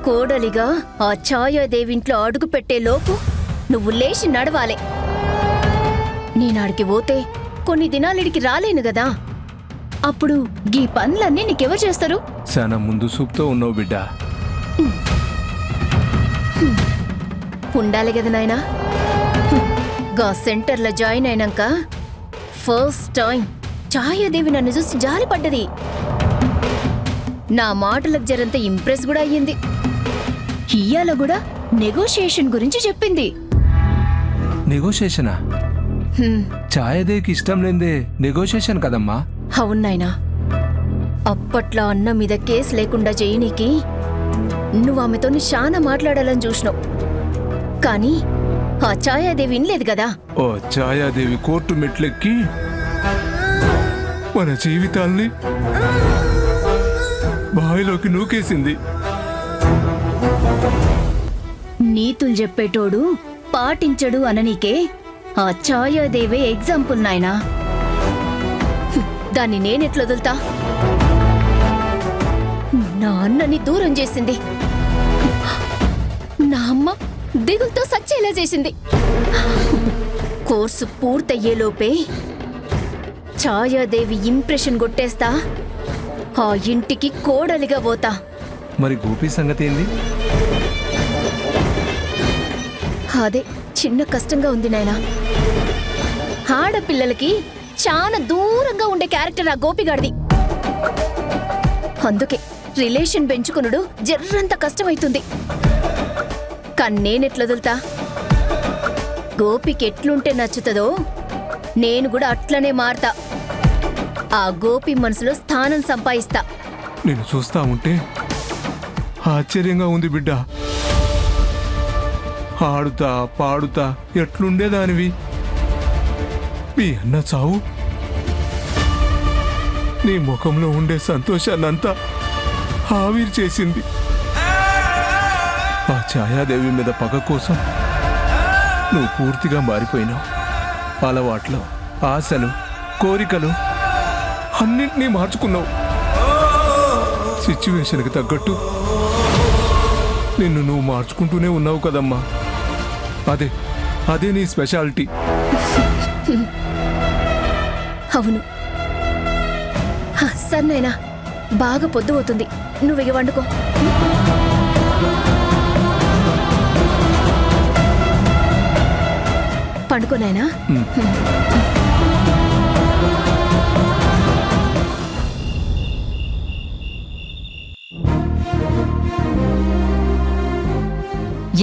కోడలిగా ఆ ఛాయాదేవింట్లో అడుగు పెట్టేలోపు నువ్వు లేచి నడవాలే. నేనాడికి పోతే కొన్ని దినాలిడికి రాలేను గదా. అప్పుడు ఈ పనులన్నీ నీకెవరు చేస్తారు? చాలా ముందు సూపుతో ఉన్నావు బిడ్డ. ఉండాలి గదా నాయనా. గా సెంటర్లో జాయిన్ అయినాక ఫస్ట్ టైం ఛాయాదేవి నన్ను చూసి జాలిపడ్డది. నా మాటలకు జరంత ఇంప్రెస్ కూడా అయ్యింది. ఇయ్యాల కూడా నెగోషియేషన్ గురించి చెప్పింది. నెగోషియేషనా? ఛాయాదేవికి ఇష్టం లేదే నెగోషియేషన్ కదమ్మా. అవునాయనా, అప్పట్లో అన్న మీద కేసు లేకుండా చేయనీకి నువ్వు ఆమెతోని చాలా మాట్లాడాలని చూసినావు. కానీ ఆ ఛాయాదేవి వినలేదు కదా. ఓ ఛాయాదేవి కోర్టు మెట్లెక్కి మన జీవితాల్ని బావిలోకి నూకేసింది. నీతులు చెప్పేటోడు పాటించడు అననీకే ఆ ఛాయాదేవే ఎగ్జాంపుల్ నాయనా. దాన్ని నేనెట్లా వదులుతా? నా అన్నని దూరం చేసింది. నా అమ్మ దిగులతో సచ్చేలా చేసింది. కోర్సు పూర్తయ్యేలోపే ఛాయాదేవి ఇంప్రెషన్ కొట్టేస్తా. ఆ ఇంటికి కోడలిగా పోతా. మరి గోపి సంగతి ఏంది? అదే చిన్న కష్టంగా ఉంది నాయనా. ఆడపిల్లలకి చాలా దూరంగా ఉండే క్యారెక్టర్ ఆ గోపిగాడిది. అందుకే రిలేషన్ పెంచుకునుడు జర్రంత కష్టమైతుంది. కానీ నేనెట్లా వదులుతా? గోపికి ఎట్లుంటే నచ్చుతుందో నేను కూడా అట్లనే మారతా. ఆ గోపి మనసులో స్థానం సంపాదిస్తా. నేను చూస్తా ఉంటే ఆశ్చర్యంగా ఉంది బిడ్డ. ఆడుతా పాడుతా ఎట్లుండేదానివి. మీ అన్న చావు నీ ముఖంలో ఉండే సంతోషాన్నంతా ఆవిరి చేసింది. ఆ ఛాయాదేవి మీద పగ కోసం నువ్వు పూర్తిగా మారిపోయినావు. అలవాట్లు, ఆశలు, కోరికలు అన్నింటినీ మార్చుకున్నావు. సిచ్యువేషన్కి తగ్గట్టు నిన్ను నువ్వు మార్చుకుంటూనే ఉన్నావు కదమ్మా. అదే నీ స్పెషాలిటీ. అవును. సర్నైనా, బాగా పొద్దు అవుతుంది. నువ్వు ఇక వండుకో. పండుకోనాయనా.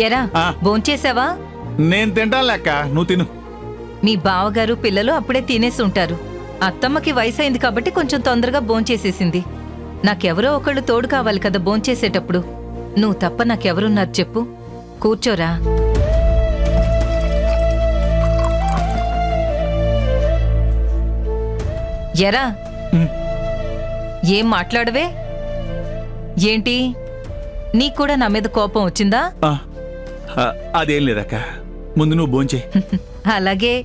ఎరా భోంచేసావా? నేను తింటాను లెక్క, నువ్వు తిను. మీ బావగారు పిల్లలు అప్పుడే తినేసి ఉంటారు. అత్తమ్మకి వయసైంది కాబట్టి కొంచెం తొందరగా భోంచేసేసింది. నాకెవరో ఒకళ్ళు తోడు కావాలి కదా భోంచేసేటప్పుడు. నువ్వు తప్ప నాకెవరున్నారు చెప్పు? కూర్చోరా. ఎరా ఏం మాట్లాడవే? ఏంటి నీకూడా నా మీద కోపం వచ్చిందా? అదేం లేదక్క, ముందు నువ్వు భోంచే. అలాగే.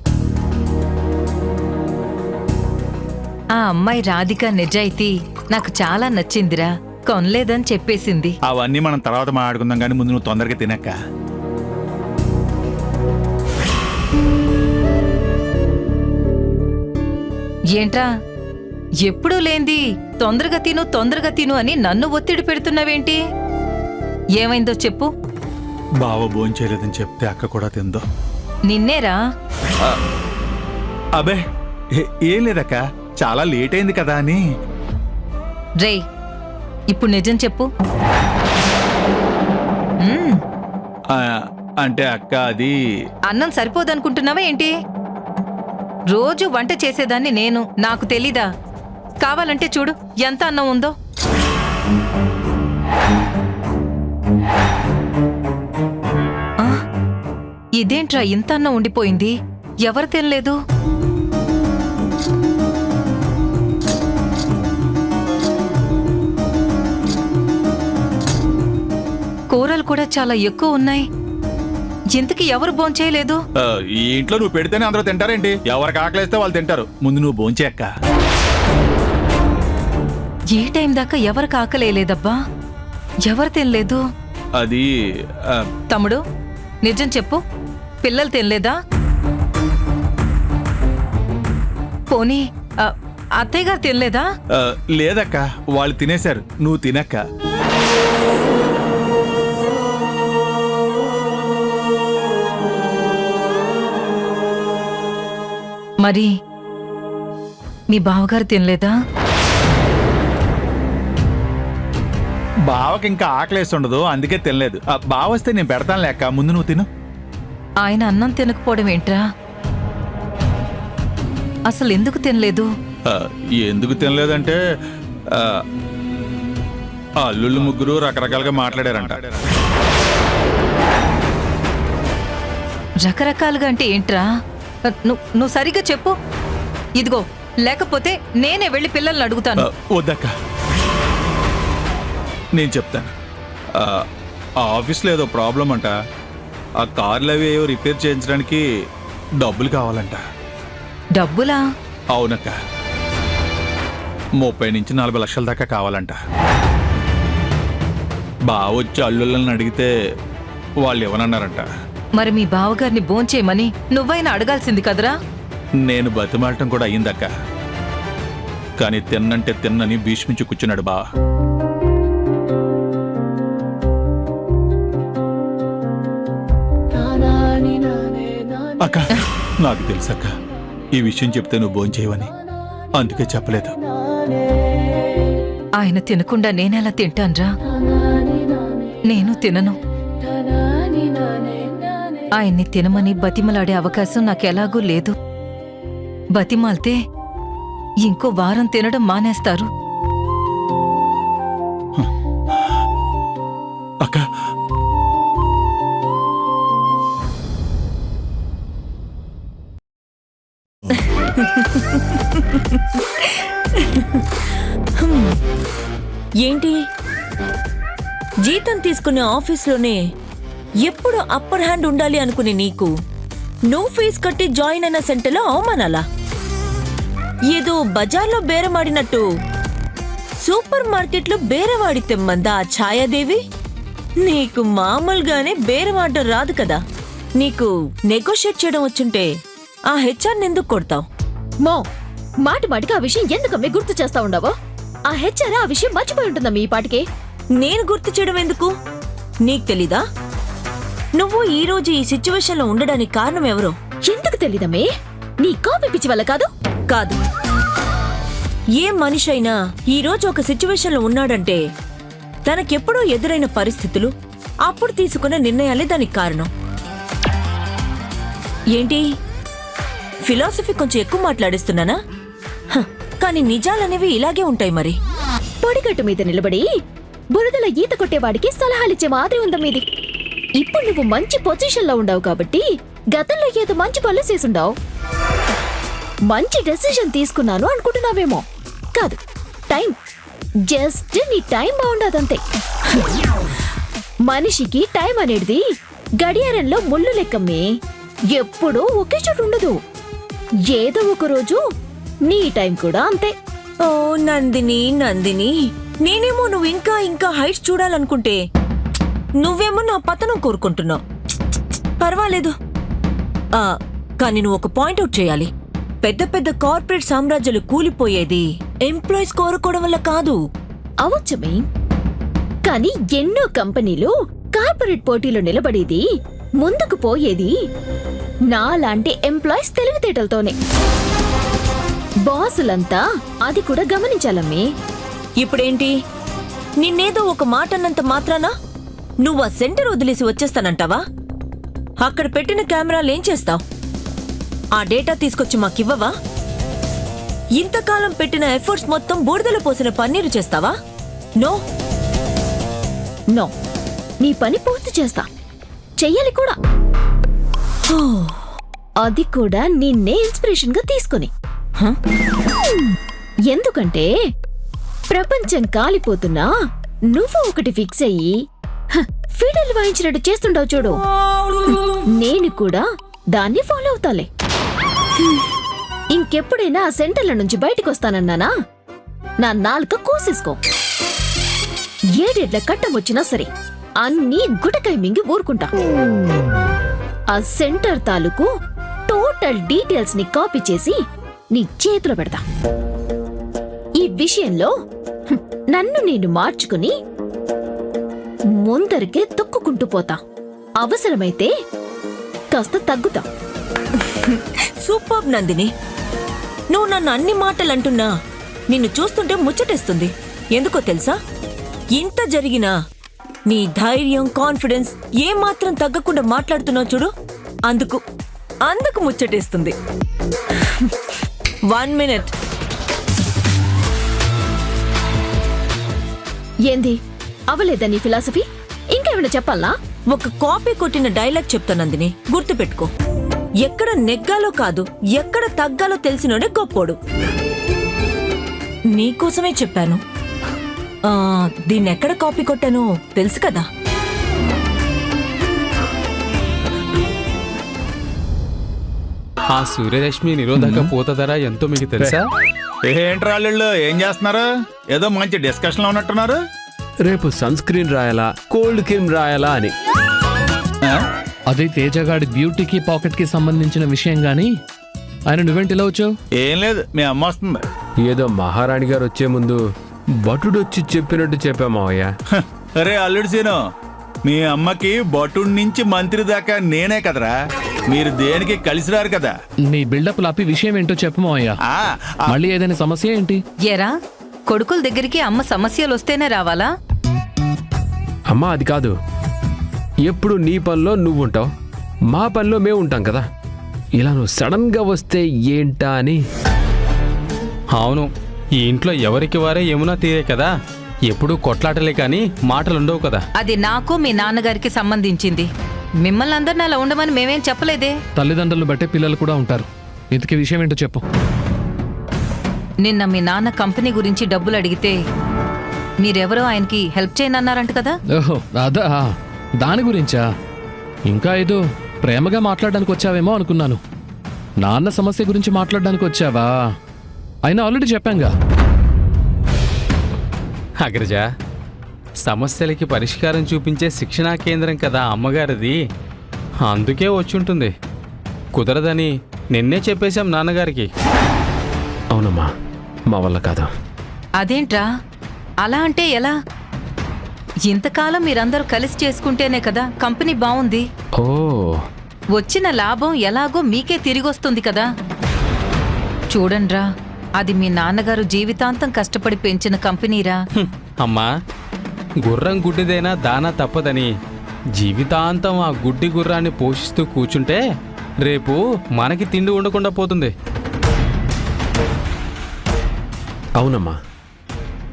ఆ అమ్మాయి రాధిక నిజాయితీ నాకు చాలా నచ్చిందిరా. కొనలేదని చెప్పేసింది. అవన్నీ మనం తర్వాత మాట్లాడుకుందాం కానీ ముందు నువ్వు తొందరగా తినక్క. ఏంట్రా ఎప్పుడూ లేంది తొందరగా తిను అని నన్ను ఒత్తిడి పెడుతున్నావేంటి? ఏమైందో చెప్పు. బావ భోంచేయలేదని చెప్తే అక్క కూడా తిందో. నిన్నేరా? అబే ఏం లేదక్క, చాలా లేట్ అయింది కదా అని. రే ఇప్పుడు నిజం చెప్పు. అంటే అక్క అది అన్నం సరిపోదనుకుంటున్నావా ఏంటి? రోజు వంట చేసేదాన్ని నేను, నాకు తెలీదా? కావాలంటే చూడు ఎంత అన్నం ఉందో. ఇదేంట్రా ఇంత అన్నం ఉండిపోయింది? ఎవరు తినలేదు? కూరలు కూడా చాలా ఎక్కువ ఉన్నాయి. ఇంతకీ ఎవరు భోంచేయలేదు? ఈ ఇంట్లో నువ్వు పెడితేనే అందరూ తింటారేంటి? ఎవరికి ఆకలిస్తే వాళ్ళు తింటారు. ముందు నువ్వు భోంచే అక్క. ఈ టైం దాకా ఎవరికి ఆకలేదబ్బా? ఎవరు తినలేదు? అది తమ్ముడు నిజం చెప్పు, పిల్లలు తినలేదా? పోనీ అత్తయ్య గారు తినలేదా? లేదక్క, వాళ్ళు తినేశారు, నువ్వు తినక్క. మరి మీ బావగారు తినలేదా? బావకి ఇంకా ఆకలేసి ఉండదు, అందుకే తినలేదు. బావ వస్తే నేను పెడతాను లేక, ముందు నువ్వు తిను. ఆయన అన్నం తినకపోవడం ఏంట్రా? అసలు ఎందుకు తినలేదు? ఎందుకు తినలేదంటే అల్లుళ్ళు ముగ్గురు రకరకాలుగా మాట్లాడారంట. రకరకాలుగా అంటే ఏంట్రా? నువ్వు సరిగ్గా చెప్పు. ఇదిగో, లేకపోతే నేనే వెళ్ళి పిల్లల్ని అడుగుతాను. వద్దక్క, నేను చెప్తాను. ఆ ఆఫీస్లో ఏదో ప్రాబ్లం అంట. ఆ కార్లు అవి ఏవో రిపేర్ చేయించడానికి డబ్బులు కావాలంట. డబ్బులా? అవునక్క, 30 నుంచి 40 లక్షల దాకా కావాలంట. బావ వచ్చి అల్లుళ్ళని అడిగితే వాళ్ళు ఇవ్వనన్నారంట. మరి మీ బావగారిని భోంచేయమని నువ్వైనా అడగాల్సింది కదరా? నేను బతిమాలటం కూడా అయ్యిందక్క, కానీ తిన్నంటే తిన్నని భీష్మించి కూర్చున్నాడు బా. అక్క, నాకు తెలుసక్క, ఈ విషయం చెప్తే నువ్వు భోంచేయవని, అందుకే చెప్పలేదు. ఆయన తినకుండా నేనెలా తింటాన్రా? నేను తినను. ఆయన్ని తినమని బతిమలాడే అవకాశం నాకెలాగూ లేదు. బతిమాల్తే ఇంకో వారం తినడం మానేస్తారు. అక్క, ఏంటి, జీతం తీసుకునే ఆఫీస్లోనే ఎప్పుడు అప్పర్ హ్యాండ్ ఉండాలి అనుకునే నీకు నువ్వు ఫీజు కట్టి జాయిన్ అయిన సెంటర్లో అవమానాలా? ఏదో బజార్లో బేరమాడినట్టు సూపర్ మార్కెట్లో బేరవాడి తెమ్మందా ఆ ఛాయాదేవి? నీకు మామూలుగానే బేరమాడడం రాదు కదా. నీకు నెగోషియేట్ చేయడం వచ్చుంటే ఆ హెచ్ఆర్ని ఎందుకు కొడతావు? మో, మాటి మాటికి ఆ విషయం ఎందుకమ్మే గుర్తు చేస్తా ఉండవో? ఆ హెచ్ఆర్ ఆ విషయం మర్చిపోయి ఉంటుందమ్మా ఈ పాటికే. నేను గుర్తు చేయడం ఎందుకు? నీకు తెలీదా? నువ్వు ఈ రోజు ఈ సిచ్యువేషన్లో ఉండడానికి కారణం ఎవరో? ఎందుకు తెలీదమ్మే? నీ కాపీ పిచ్చి వల్ల కాదు? కాదు. ఏ మనిషి అయినా ఈ రోజు ఒక సిచ్యువేషన్లో ఉన్నాడంటే తనకెప్పుడో ఎదురైన పరిస్థితులు, అప్పుడు తీసుకున్న నిర్ణయాలే దానికి కారణం. ఏంటి, ఫిలాసఫీ కొంచెం ఎక్కువ మాట్లాడిస్తున్నానా? కానీ నిజాలనేవి ఇలాగే ఉంటాయి. మరి పొడిగట్టు మీద నిలబడి బురదల ఈత కొట్టేవాడికి సలహాలిచ్చే మాదిరి ఉందమ్మీది. ఇప్పుడు నువ్వు మంచి పొజిషన్లో ఉండవు కాబట్టి గతంలో ఏదో మంచి పనులు చేసుండావు. మంచి డెసిషన్ తీసుకున్నాను అనుకుంటున్నావేమో. కాదు, టైం, జస్ట్ నీ టైం బాగుండదంతే. మనిషికి టైం అనేది గడియారంలో ముళ్ళు లెక్కమ్మే. ఎప్పుడూ ఒకే చోటు ఉండదు. ఏదో ఒక రోజు నీ టైం కూడా అంతే. ఓ నందిని, నందిని, నేనేమో నువ్వు ఇంకా ఇంకా హైట్స్ చూడాలనుకుంటే నువ్వేమో నా పతనం కోరుకుంటున్నావు. పర్వాలేదు, కానీ నువ్వు ఒక పాయింట్అవుట్ చేయాలి. పెద్ద పెద్ద కార్పొరేట్ సామ్రాజ్యాలు కూలిపోయేది ఎంప్లాయీస్ కోరుకోవడం వల్ల కాదు. అవచ్చమే, కానీ ఎన్నో కంపెనీలు కార్పొరేట్ పోటీలో నిలబడేది, ముందుకు పోయేది నాలాంటి ఎంప్లాయీస్ తెలివితేటలతోనే. బాసులంతా అది కూడా గమనించాలమ్మే. ఇప్పుడేంటి, నిన్నేదో ఒక మాట అన్నంత మాత్రాన నువ్వు ఆ సెంటర్ వదిలేసి వచ్చేస్తానంటావా? అక్కడ పెట్టిన కెమెరాలేం చేస్తావు? ఆ డేటా తీసుకొచ్చి మాకివ్వవా? ఇంతకాలం పెట్టిన ఎఫర్ట్స్ మొత్తం బూడిదలో పోసిన పన్నీరు చేస్తావా? నో నో, నీ పని పూర్తి చేస్తా, చెయ్యాలి కూడా. అది కూడా నిన్నే ఇన్స్పిరేషన్ గా తీసుకుని. ఎందుకంటే ప్రపంచం కాలిపోతున్నా నువ్వు ఒకటి ఫిక్స్ అయ్యి ఫిడల్ వాయించినట్టు చేస్తుండవు చూడు, నేను కూడా దాన్ని ఫాలో అవుతాలే. ఇంకెప్పుడైనా ఆ సెంటర్ల నుంచి బయటకు వస్తానన్నానా, నా నాలుక కోసేసుకో. ఏడేళ్ల కట్టం వచ్చినా సరే అన్నీ గుటకాయ మింగి ఊరుకుంటా. ఆ సెంటర్ తాలూకు టోటల్ డీటెయిల్స్ ని కాపీ చేసి నీ చేతిలో పెడతా. ఈ విషయంలో నన్ను నేను మార్చుకుని ముందరికే తొక్కుకుంటూ పోతా. అవసరమైతే కాస్త తగ్గుతా. సూపర్ నందిని, నువ్వు నన్ను అన్ని మాటలు అంటున్నా నిన్ను చూస్తుంటే ముచ్చటేస్తుంది. ఎందుకో తెలుసా? ఇంత జరిగినా నీ ధైర్యం, కాన్ఫిడెన్స్ ఏమాత్రం తగ్గకుండా మాట్లాడుతున్నావు చూడు, అందుకు ముచ్చటేస్తుంది. 1 minute. ఏంది అవలేదా నీ ఫిలాసఫీ? ఇంకేమైనా చెప్పాలా? ఒక కాపీ కొట్టిన డైలాగ్ చెప్తా నందిని, గుర్తుపెట్టుకో. ఎక్కడ నెగ్గాలో కాదు, ఎక్కడ తగ్గాలో తెలిసినోడే గొప్పోడు. నీకోసమే చెప్పాను. దీన్ని ఎక్కడ కాపీ కొట్టానో తెలుసు కదా. ఆ సూర్యరశ్మి నిరోధక పూత ధర ఎంతో మీకు తెలుసా? ఏంట్రా అల్లుళ్ళు ఏం చేస్తున్నారు? ఏదో మంచి డిస్కషన్ లో ఉన్నట్టున్నారు. రేపు సన్ స్క్రీన్ రాయాలా, కోల్డ్ క్రీమ్ రాయాలా అని. ఆ? అది తేజగాడి బ్యూటీకి పాకెట్ కి సంబంధించిన విషయం గాని ఆయన నువ్వేంటి ఇలా వచ్చావు? ఏం లేదు, మీ అమ్మ వస్తుంది. ఏదో మహారాణి గారు వచ్చే ముందు భటుడొచ్చి చెప్పినట్టు చెప్పా మావయ్య. హ, అరే అల్లుడు సీను, మీ అమ్మకి బటుడి నుంచి మంత్రి దాకా నేనే కదరా. మీరు దేనికి కలిసి రారు కదా. నీ బిల్డప్ లాపి విషయం ఏంటో చెప్పమోయ్యా. ఆ, ఆ, మళ్ళీ ఏదైనా సమస్య ఏంటి? ఏరా, కొడుకుల దగ్గరికి అమ్మ సమస్యలు వస్తేనే రావాలా? అమ్మా అది కాదు, ఎప్పుడు నీ పనిలో నువ్వుంటావు, మా పనిలో మేము ఉంటాం కదా. ఇలా నువ్వు సడన్ గా వస్తే ఏంటా అని. అవును, ఈ ఇంట్లో ఎవరికి వారే యమునా తీరే కదా. ఎప్పుడూ కొట్లాటలే కానీ మాటలుండవు కదా. అది నాకు మీ నాన్నగారికి సంబంధించింది. మిమ్మల్ని అందరిని అలా ఉండమని మేమేం చెప్పలేదే. తల్లిదండ్రులను బట్టే పిల్లలు కూడా ఉంటారు. ఇంతకీ విషయం ఏంటో చెప్పు. నిన్న మీ నాన్న కంపెనీ గురించి డబ్బులు అడిగితే మీరెవరో ఆయనకి హెల్ప్ చేయనన్నారంట కదా. ఓహో అదా, దాని గురించా? ఇంకా ఏదో ప్రేమగా మాట్లాడడానికి వచ్చావేమో అనుకున్నాను. నాన్న సమస్య గురించి మాట్లాడడానికి వచ్చావా? అయినా ఆల్రెడీ చెప్పాంగా. అగ్రజ, సమస్యలకి పరిష్కారం చూపించే శిక్షణా కేంద్రం కదా అమ్మగారిది. అందుకే వచ్చుంటుంది. కుదరదని నిన్నే చెప్పేశాం నాన్నగారికి. అవునమ్మా, మా వల్ల కాదు. అదేంట్రా అలా అంటే ఎలా? ఇంతకాలం మీరందరూ కలిసి చేసుకుంటేనే కదా కంపెనీ బావుంది. ఓ, వచ్చిన లాభం ఎలాగో మీకే తిరిగొస్తుంది కదా. చూడండ్రా, అది మీ నాన్నగారు జీవితాంతం కష్టపడి పెంచిన కంపెనీరా. హ్మ్, అమ్మా, గుర్రం గుడ్డిదైనా దానా తప్పదని జీవితాంతం ఆ గుడ్డి గుర్రాన్ని పోషిస్తూ కూర్చుంటే రేపు మనకి తిండి ఉండకుండా పోతుంది. అవునమ్మా,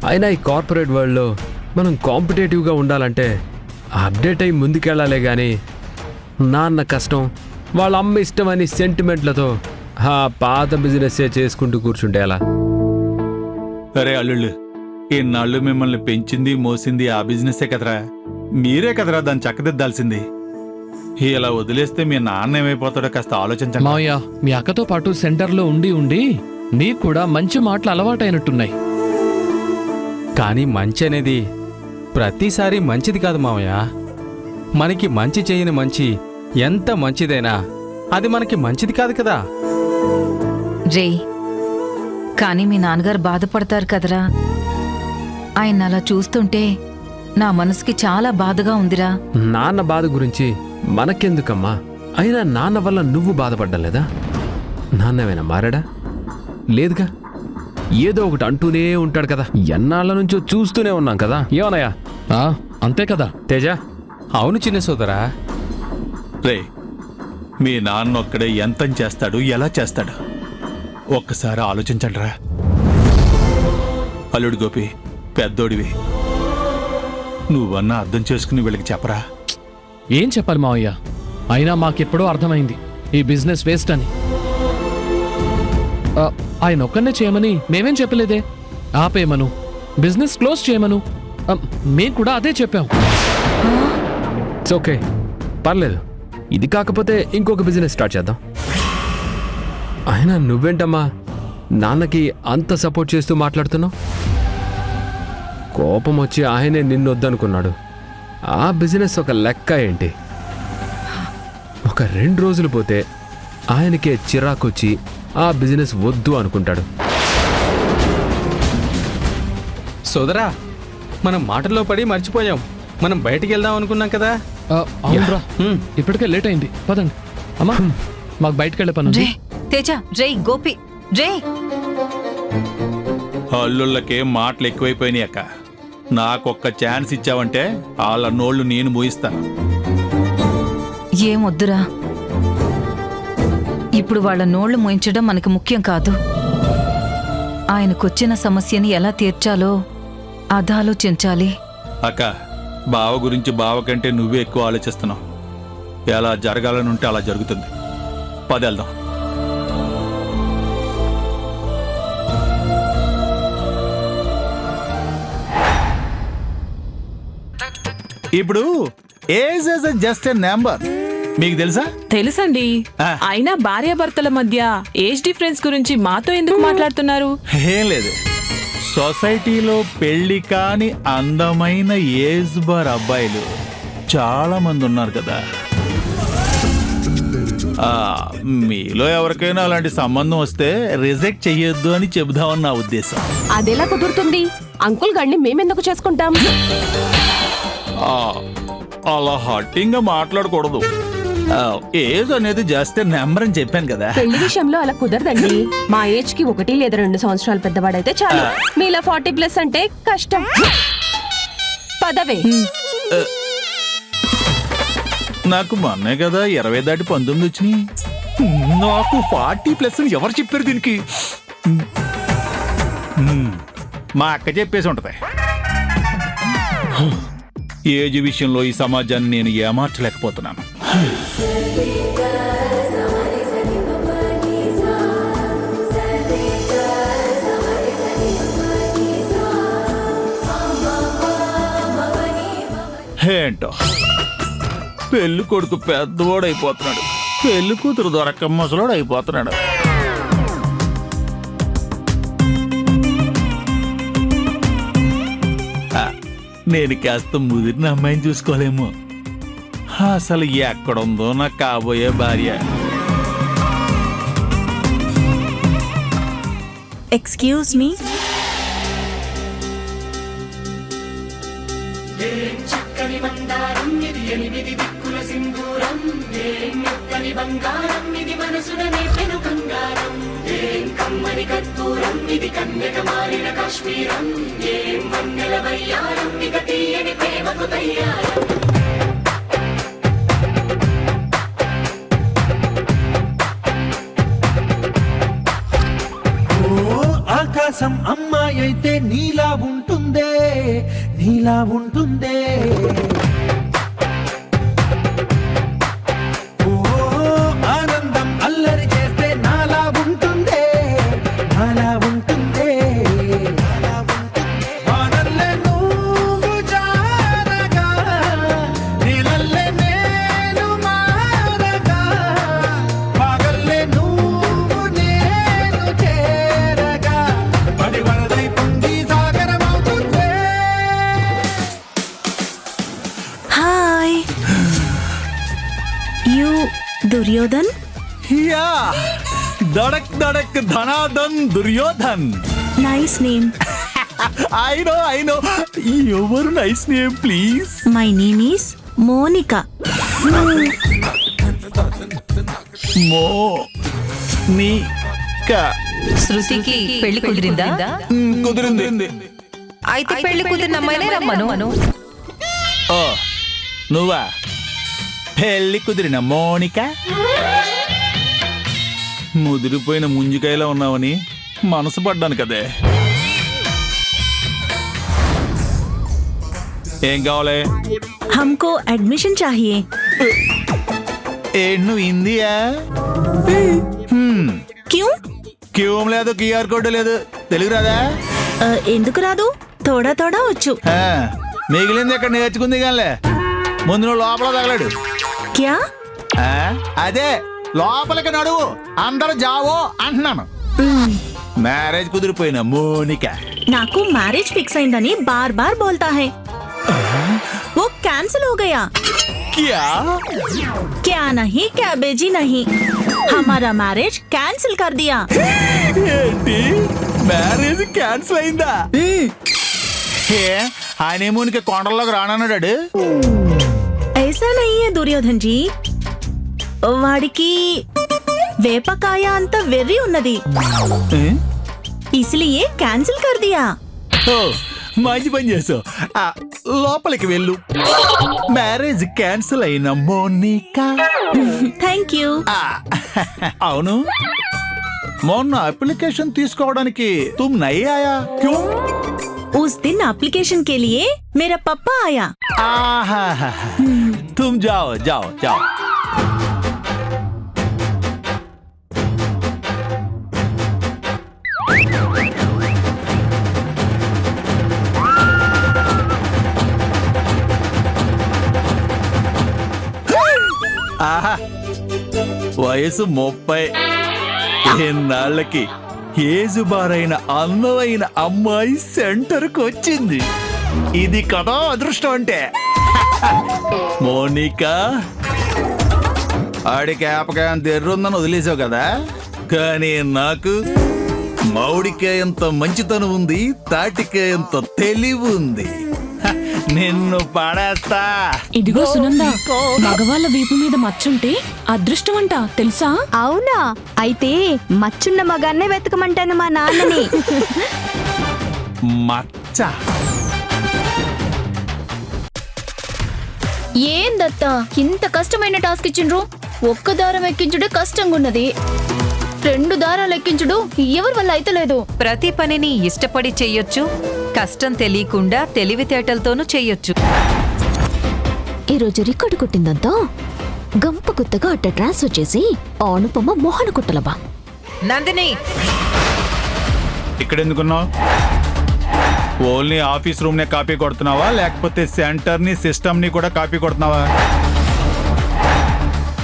అయినా ఈ కార్పొరేట్ వరల్డ్లో మనం కాంపిటేటివ్గా ఉండాలంటే అప్డేట్ అయి ముందుకెళ్ళాలే కానీ నాన్న కష్టం, వాళ్ళ అమ్మ ఇష్టం అని సెంటిమెంట్లతో ఆ పాత బిజినెస్సే చేసుకుంటూ కూర్చుంటే ఎలా? అరే అల్లుళ్ళు, ఇన్నాళ్ళు మిమ్మల్ని పెంచింది మోసింది ఆ బిజినెస్సే కదరా. మీరే కదరా దాన్ని చక్కదిద్దాల్సింది. ఇలా వదిలేస్తే మీ నాన్న ఏమైపోతాడో కాస్త ఆలోచించండి. మావయ్య, మీ అక్కతో పాటు సెంటర్లో ఉండి ఉండి నీకు కూడా మంచి మాటలు అలవాటైనట్టున్నాయి. కానీ మంచి అనేది ప్రతిసారి మంచిది కాదు మావయ్య. మనకి మంచి చేయని మంచి ఎంత మంచిదైనా అది మనకి మంచిది కాదు కదా. రే, కానీ మీ నాన్నగారు బాధపడతారు కదరా. ఆయన అలా చూస్తుంటే నా మనసుకి చాలా బాధగా ఉందిరా. నాన్న బాధ గురించి మనకెందుకమ్మా? అయినా నాన్న వల్ల నువ్వు బాధపడ్డం లేదా? నాన్నవేనా మారాడా? లేదుగా, ఏదో ఒకటి అంటూనే ఉంటాడు కదా. ఎన్నాళ్ళ నుంచో చూస్తూనే ఉన్నాం కదా. ఏమన్నాయా? అంతే కదా తేజ? అవును చిన్న సోదరా. రే, మీ నాన్న ఒక్కడే ఎంతం చేస్తాడు, ఎలా చేస్తాడు ఒక్కసారి ఆలోచించండి రా. అల్లుడు గోపి, పెద్దోడివి, నువ్వన్నా అర్థం చేసుకుని వీళ్ళకి చెప్పరా. ఏం చెప్పాలి మావయ్య? అయినా మాకెప్పుడో అర్థమైంది ఈ బిజినెస్ వేస్ట్ అని. ఆయన ఒక్కనే చేయమని మేమేం చెప్పలేదే. ఆపేయమను, బిజినెస్ క్లోజ్ చేయమను, మేం కూడా అదే చెప్పాం. ఇట్స్ ఓకే, పర్లేదు. ఇది కాకపోతే ఇంకొక బిజినెస్ స్టార్ట్ చేద్దాం. అయినా నువ్వేంటమ్మా నాన్నకి అంత సపోర్ట్ చేస్తూ మాట్లాడుతున్నావు? కోపం వచ్చి ఆయనే నిన్నొద్దనుకున్నాడు. ఆ బిజినెస్ ఒక లెక్క ఏంటి? ఒక 2 రోజులు పోతే ఆయనకే చిరాకొచ్చి ఆ బిజినెస్ వద్దు అనుకుంటాడు. సోదరా, మనం మాటల్లో పడి మర్చిపోయాం. మనం బయటికి వెళ్దాం అనుకున్నాం కదా. అవునరా, ఇప్పటికే లేట్ అయింది. పదండి అమ్మా, మాకు బయటకు వెళ్ళే పని ఉంది. రే తేజ, రే గోపి, రే. అల్లుళ్ళకే మాటలు ఎక్కువైపోయినాయి అక్క. నాకొక్క ఛాన్స్ ఇచ్చావంటే వాళ్ళ నోళ్ళు నేను మూయిస్తాను. ఏమొద్దురా, ఇప్పుడు వాళ్ళ నోళ్లు మోయించడం మనకు ముఖ్యం కాదు. ఆయనకొచ్చిన సమస్యని ఎలా తీర్చాలో అది ఆలోచించాలి. అక్క, బావ గురించి బావ కంటే నువ్వే ఎక్కువ ఆలోచిస్తున్నావు. ఎలా జరగాలని ఉంటే అలా జరుగుతుంది. పదేళ్దాం. ఇప్పుడు age is just a number, మీకు తెలుసా? తెలుసండి. అయినా భార్యాభర్తల మధ్య ఏజ్ డిఫరెన్స్ గురించి మాతో ఎందుకు మాట్లాడుతున్నారు? ఏం లేదు, సొసైటీలో పెళ్లి కాని అందమైన ఏజ్ బార్ అబ్బాయిలు చాలా మంది ఉన్నారు కదా. మీలో ఎవరికైనా అలాంటి సంబంధం వస్తే రిజెక్ట్ చెయ్యొద్దు అని చెబుదామని నా ఉద్దేశం. అదెలా కుదురుతుంది? అంకుల్ గడిని మేమెందుకు చేసుకుంటాం? అలా హట్టింగ్ గా మాట్లాడకూడదు. ఏజ్ అనేది జస్ట్ నెంబర్ అని చెప్పాను కదా. పెళ్లి విషయంలో అలా కుదరదండి. మా ఏజ్ కి 1 లేదా 2 సంవత్సరాలు పెద్దవాడైతే చాలు. మీలా 40+ అంటే కష్టం. పదవే. నాకు మొన్నే కదా 20 దాటి 19 వచ్చినాయి. నాకు 40+ ఎవరు చెప్పారు దీనికి? మా అక్క చెప్పేసి ఉంటది. ఏజ్ విషయంలో ఈ సమాజాన్ని నేను ఏమార్చలేకపోతున్నాను. ఏంటో పెళ్లి కొడుకు పెద్దవాడు అయిపోతున్నాడు, పెళ్లి కూతురు దొరక్క ముసలోడు అయిపోతున్నాడు. నేను కాస్త ముదిరిన అమ్మాయిని చూసుకోలేము. అసలు ఎక్కడుందో నాకు కాబోయే భార్య. Excuse me. ఆకాశం అమ్మాయి అయితే నీలా ఉంటుందే, నీలా ఉంటుందే. ఓ ఆనందం అల్లరి చేస్తే నాలా ఉంటుందే, నాలా ఉంటుందే. వానల్లే నువ్వు జారగా, నీలల్లే నేను మారగా, పగల్లే నువ్వు నేను చేరగా, పడి వరదై పొంగి సాగరమవుతుందే. Hi, you Duryodhan? యా, దడక్ దడక్ ధనాధన్ Duryodhan. Nice name. I know. ఎవరు nice name please? My name is Monica. శృతికి పెళ్లి కుదిరిందా? కుదిరింది. అయితే పెళ్లి కుదిరిన అమ్మాయినే రమ్మను. ఓ నువ్వా? పెళ్లి కుదిరిన మోనిక? ముదిరిపోయిన ముంజికాయలా ఉన్నావని మనసు పడ్డాను కదే. ఏం కావాలి? हमको एडमिशन चाहिए. నువ్వు హిందీయా? क्यों? క్యూం లేదు, క్యూఆర్ కోడ్ లేదు. తెలుగు రాదా? ఎందుకు రాదు? తోడా తోడా వచ్చు. మిగిలింది ఎక్కడ నేర్చుకుంది కానీ ముందు నువ్వు లోపల తగలడు. క్యా? అదే లోపలికి నడువు, అందరు జావో అంటున్నాను. మ్యారేజ్ కుదిరిపోయిన మోనిక నాకు మ్యారేజ్ ఫిక్స్ అయిందని బార్ బార్ బోల్తా హై. वो कैंसिल हो गया। क्या नहीं कैबेजी नहीं, हमारा मैरिज कैंसिल कर दिया। ఏంటి మ్యారేజ్ క్యాన్సిల్ అయిందా? హనీమూన్ కి కొండల్లోకి రానన్నాడు. ऐसा नहीं है दुर्योधन जी, వాడికి వేపకాయ అంత వెర్రి ఉన్నది, इसलिए कैंसिल कर दिया। ఓ, మంచి పని చేసావు. లోపలికి వెళ్ళు. మ్యారేజ్ క్యాన్సిల్ అయిన మోనికా. Thank you. అవును, మొన్న అప్లికేషన్ తీసుకోవడానికి తుమ్ నై ఆయా క్యూ? उस दिन एप्लीकेशन के लिए मेरा पप्पा आया। आहा, तुम जाओ जाओ जाओ। ఆహా, వయసు 30, ఎన్నాళ్ళకి ఏజు బారైన అందమైన అమ్మాయి సెంటర్కి వచ్చింది. ఇది కదా అదృష్టం అంటే. మోనికా, ఆడికి ఆపకాయ తెర్రుందని వదిలేసావు కదా, కానీ నాకు మౌడికాయంత మంచితనం ఉంది, తాటికాయంత తెలివి ఉంది. నిన్ను పడేస్తా. ఇదిగో సునంద, మగవాళ్ళ వీపు మీద మచ్చుంటే అదృష్టం అంట, తెలుసా? అవునా? అయితే మచ్చున్న మగాన్నే వెతకమంటాను మా నాన్నని. మచ్చ ఏందత్తా ఇంత కష్టమైన టాస్క్ ఇచ్చిండ్రు? ఒక్క దారం ఎక్కించుడే కష్టంగా ఉన్నది, 2 దారాలు ఎక్కించుడు ఎవరి వల్ల అయితలేదు. ప్రతి పనిని ఇష్టపడి చెయ్యొచ్చు, కష్టం తెలియకుండా తెలివితేటలతోనూ చెయ్యొచ్చు. ఈరోజు రికార్డు కొట్టిందంతా గంప గుత్తగా అట్ట ట్రాన్స్ఫర్ చేసి ఆ అనుపమ మోహన కుట్టలబా. నందిని, ఇక్కడ ఎందుకున్నావు? ఓన్లీ ఆఫీస్ రూమ్ నే కాపీ కొడుతున్నావా, లేకపోతే సెంటర్ ని సిస్టమ్ ని కూడా కాపీ కొడుతున్నావా?